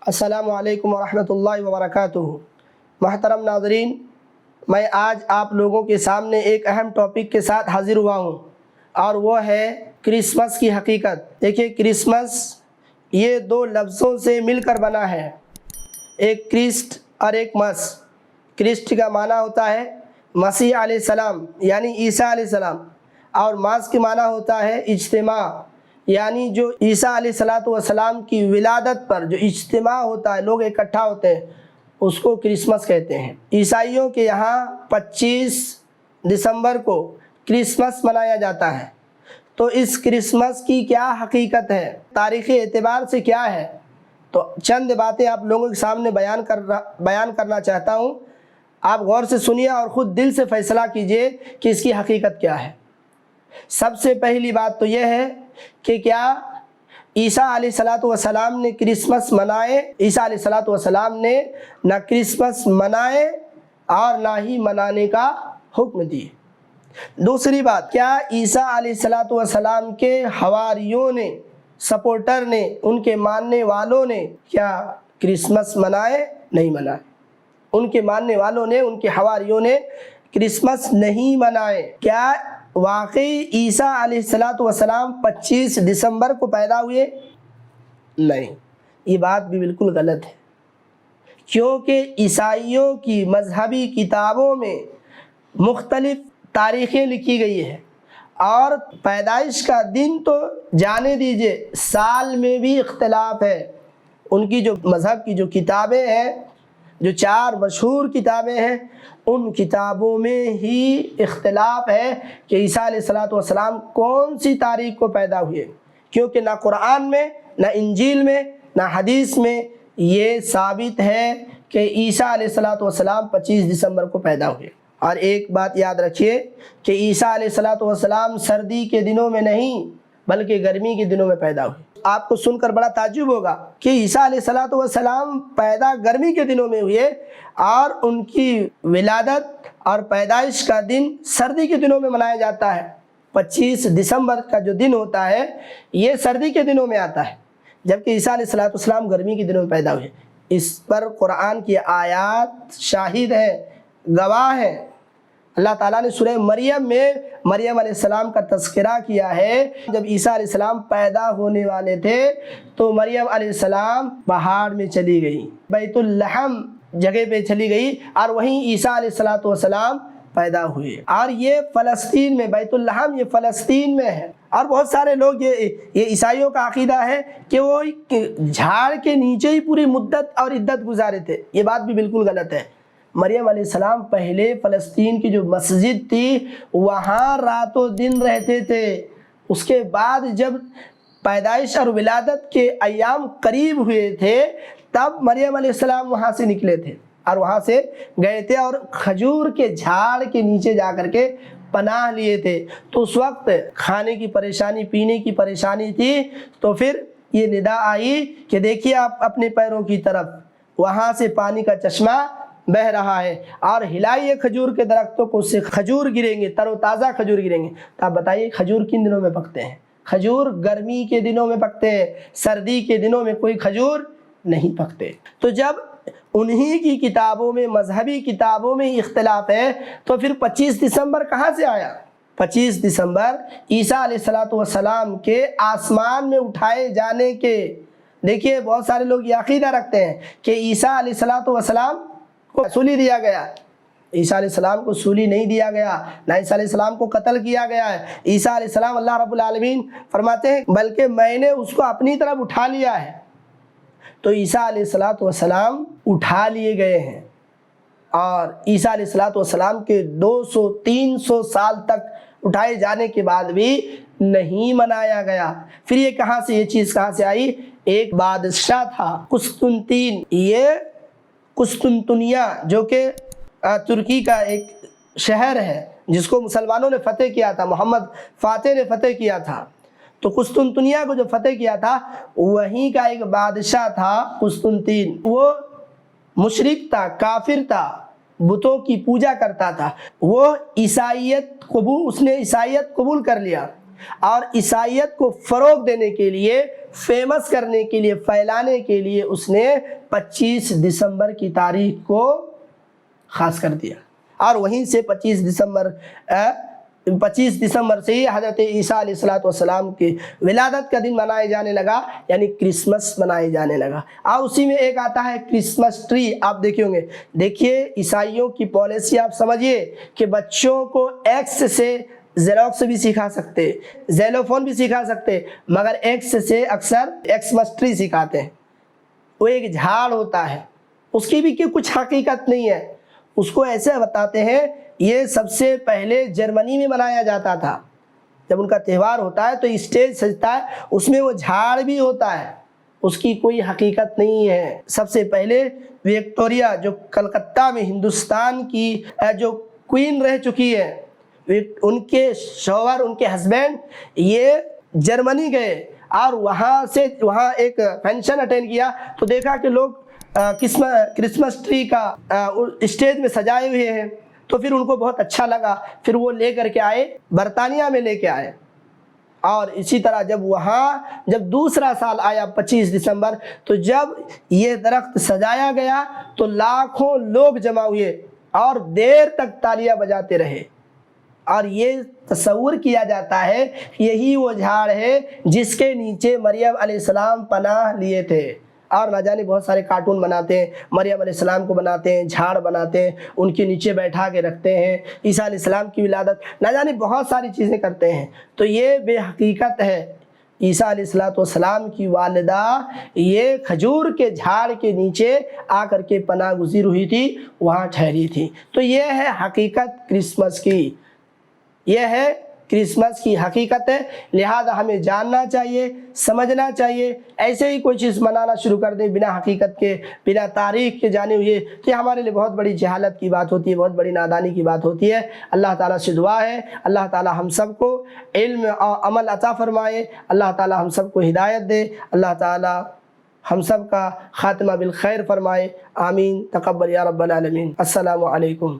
السلام علیکم ورحمۃ اللہ وبرکاتہ۔ محترم ناظرین، میں آج آپ لوگوں کے سامنے ایک اہم ٹاپک کے ساتھ حاضر ہوا ہوں اور وہ ہے کرسمس کی حقیقت۔ دیکھیے، کرسمس یہ دو لفظوں سے مل کر بنا ہے، ایک کرسٹ اور ایک مس۔ کرسٹ کا معنی ہوتا ہے مسیح علیہ السلام یعنی عیسیٰ علیہ السلام، اور ماس کے معنی ہوتا ہے اجتماع، یعنی جو عیسیٰ علیہ السلام کی ولادت پر جو اجتماع ہوتا ہے، لوگ اکٹھا ہوتے ہیں، اس کو کرسمس کہتے ہیں۔ عیسائیوں کے یہاں 25 دسمبر کو کرسمس منایا جاتا ہے۔ تو اس کرسمس کی کیا حقیقت ہے، تاریخی اعتبار سے کیا ہے، تو چند باتیں آپ لوگوں کے سامنے بیان کرنا چاہتا ہوں۔ آپ غور سے سنیے اور خود دل سے فیصلہ کیجئے کہ اس کی حقیقت کیا ہے۔ سب سے پہلی بات تو یہ ہے کہ کیا عیسیٰ علیہ السلام نے کرسمس منائے؟ عیسیٰ علیہ السلام نے نہ کرسمس منائے اور نہ ہی منانے کا حکم دیے۔ دوسری بات، کیا عیسیٰ علیہ السلام کے حواریوں نے، سپورٹر نے، ان کے ماننے والوں نے کیا کرسمس منائے؟ نہیں منائے۔ ان کے ماننے والوں نے، ان کے حواریوں نے کرسمس نہیں منائے۔ کیا واقعی عیسیٰ علیہ السلام 25 دسمبر کو پیدا ہوئے؟ نہیں، یہ بات بھی بالکل غلط ہے، کیونکہ عیسائیوں کی مذہبی کتابوں میں مختلف تاریخیں لکھی گئی ہیں، اور پیدائش کا دن تو جانے دیجئے، سال میں بھی اختلاف ہے۔ ان کی جو مذہب کی جو کتابیں ہیں، جو 4 مشہور کتابیں ہیں، ان کتابوں میں ہی اختلاف ہے کہ عیسیٰ علیہ السلام کون سی تاریخ کو پیدا ہوئے، کیونکہ نہ قرآن میں، نہ انجیل میں، نہ حدیث میں یہ ثابت ہے کہ عیسیٰ علیہ السلام 25 دسمبر کو پیدا ہوئے۔ اور ایک بات یاد رکھیے کہ عیسیٰ علیہ السلام سردی کے دنوں میں نہیں بلکہ گرمی کے دنوں میں پیدا ہوئے۔ آپ کو سن کر بڑا تعجب ہوگا کہ عیسیٰ علیہ السلام پیدا گرمی کے دنوں میں ہوئے اور ان کی ولادت اور پیدائش کا دن سردی کے دنوں میں منایا جاتا ہے۔ 25 دسمبر کا جو دن ہوتا ہے یہ سردی کے دنوں میں آتا ہے، جبکہ عیسیٰ علیہ السلام گرمی کے دنوں میں پیدا ہوئے۔ اس پر قرآن کی آیات شاہد ہے، گواہ ہے۔ اللہ تعالیٰ نے سورہ مریم میں مریم علیہ السلام کا تذکرہ کیا ہے۔ جب عیسیٰ علیہ السلام پیدا ہونے والے تھے تو مریم علیہ السلام پہاڑ میں چلی گئی، بیت اللحم جگہ پہ چلی گئی، اور وہیں عیسیٰ علیہ السلام پیدا ہوئے۔ اور یہ فلسطین میں، بیت اللحم یہ فلسطین میں ہے۔ اور بہت سارے لوگ یہ عیسائیوں کا عقیدہ ہے کہ وہ جھاڑ کے نیچے ہی پوری مدت اور عدت گزارے تھے۔ یہ بات بھی بالکل غلط ہے۔ مریم علیہ السلام پہلے فلسطین کی جو مسجد تھی وہاں رات و دن رہتے تھے۔ اس کے بعد جب پیدائش اور ولادت کے ایام قریب ہوئے تھے تب مریم علیہ السلام وہاں سے نکلے تھے اور وہاں سے گئے تھے اور کھجور کے جھاڑ کے نیچے جا کر کے پناہ لیے تھے۔ تو اس وقت کھانے کی پریشانی، پینے کی پریشانی تھی، تو پھر یہ ندا آئی کہ دیکھیے آپ اپنے پیروں کی طرف، وہاں سے پانی کا چشمہ بہ رہا ہے، اور ہلائیے کھجور کے درختوں کو، اس سے کھجور گریں گے، تر و تازہ کھجور گریں گے۔ تو آپ بتائیے کھجور کن دنوں میں پکتے ہیں؟ کھجور گرمی کے دنوں میں پکتے ہیں، سردی کے دنوں میں کوئی کھجور نہیں پکتے۔ تو جب انہی کی کتابوں میں، مذہبی کتابوں میں اختلاف ہے تو پھر 25 دسمبر کہاں سے آیا؟ 25 دسمبر عیسیٰ علیہ السلام کے آسمان میں اٹھائے جانے کے، دیکھیے بہت سارے لوگ یہ عقیدہ رکھتے ہیں کہ عیسیٰ علیہ السلام کو سولی دیا گیا۔ عیسیٰ علیہ السلام کو سولی نہیں دیا گیا، نہ عیسیٰ علیہ السلام کو قتل کیا گیا ہے۔ عیسیٰ علیہ السلام، اللہ رب العالمین فرماتے ہیں بلکہ میں نے اس کو اپنی طرف اٹھا لیا ہے۔ تو عیسیٰ علیہ السلام اٹھا لیے گئے ہیں، اور عیسیٰ علیہ السلام کے 200-300 سال تک اٹھائے جانے کے بعد بھی نہیں منایا گیا۔ پھر یہ کہاں سے، یہ چیز کہاں سے آئی؟ ایک بادشاہ تھا قسطنطین، یہ قسطنطنیہ جو کہ ترکی کا ایک شہر ہے جس کو مسلمانوں نے فتح کیا تھا، محمد فاتح نے فتح کیا تھا۔ تو قسطنطنیہ کو جو فتح کیا تھا وہیں کا ایک بادشاہ تھا قسطنطین۔ وہ مشرک تھا، کافر تھا، بتوں کی پوجا کرتا تھا۔ وہ اس نے عیسائیت قبول کر لیا، اور عیسائیت کو فروغ دینے کے لیے فیمس کرنے کے لیے، پھیلانے کے لیے اس نے 25 دسمبر کی تاریخ کو خاص کر دیا، اور وہیں سے 25 دسمبر سے ہی حضرت عیسیٰ علیہ السلام کی ولادت کا دن منائے جانے لگا، یعنی کرسمس منائے جانے لگا۔ اور اسی میں ایک آتا ہے کرسمس ٹری، آپ دیکھے ہوں گے۔ دیکھیے عیسائیوں کی پالیسی آپ سمجھیے کہ بچوں کو ایکس سے زیروکس بھی سکھا سکتے، زیلوفون بھی سکھا سکتے، مگر ایکس سے اکثر ایکسمس ٹری سکھاتے ہیں۔ وہ ایک جھاڑ ہوتا ہے، اس کی بھی کچھ حقیقت نہیں ہے، اس کو ایسے بتاتے ہیں یہ سب سے پہلے جرمنی میں منایا جاتا تھا۔ جب ان کا تہوار ہوتا ہے تو اسٹیج سجتا ہے، اس میں وہ جھاڑ بھی ہوتا ہے، اس کی کوئی حقیقت نہیں ہے۔ سب سے پہلے وکٹوریا جو کلکتہ میں ہندوستان کی جو کوئین رہ چکی ہے، ان کے شوہر، ان کے ہسبینڈ یہ جرمنی گئے اور وہاں ایک فنکشن اٹینڈ کیا تو دیکھا کہ لوگ کرسمس ٹری کا اسٹیج میں سجائے ہوئے ہیں، تو پھر ان کو بہت اچھا لگا، پھر وہ لے کر کے آئے، برطانیہ میں لے کے آئے۔ اور اسی طرح جب دوسرا سال آیا 25 دسمبر، تو جب یہ درخت سجایا گیا تو لاکھوں لوگ جمع ہوئے اور دیر تک تالیاں بجاتے رہے، اور یہ تصور کیا جاتا ہے یہی وہ جھاڑ ہے جس کے نیچے مریم علیہ السلام پناہ لیے تھے۔ اور نہ جانے بہت سارے کارٹون بناتے ہیں، مریم علیہ السلام کو بناتے ہیں، جھاڑ بناتے ہیں، ان کے نیچے بیٹھا کے رکھتے ہیں، عیسیٰ علیہ السلام کی ولادت، نہ جانے بہت ساری چیزیں کرتے ہیں۔ تو یہ بے حقیقت ہے۔ عیسیٰ علیہ السلام کی والدہ یہ کھجور کے جھاڑ کے نیچے آ کر کے پناہ گزیر ہوئی تھی، وہاں ٹھہری تھی۔ تو یہ ہے حقیقت کرسمس کی، یہ ہے کرسمس کی حقیقت ہے، لہذا ہمیں جاننا چاہیے، سمجھنا چاہیے۔ ایسے ہی کوئی چیز منانا شروع کر دیں بنا حقیقت کے، بنا تاریخ کے جانے ہوئے، تو یہ ہمارے لیے بہت بڑی جہالت کی بات ہوتی ہے، بہت بڑی نادانی کی بات ہوتی ہے۔ اللہ تعالیٰ سے دعا ہے اللہ تعالیٰ ہم سب کو علم اور عمل عطا فرمائے، اللہ تعالیٰ ہم سب کو ہدایت دے، اللہ تعالیٰ ہم سب کا خاتمہ بالخیر فرمائے، آمین، تقبل یا رب العالمین۔ السلام علیکم۔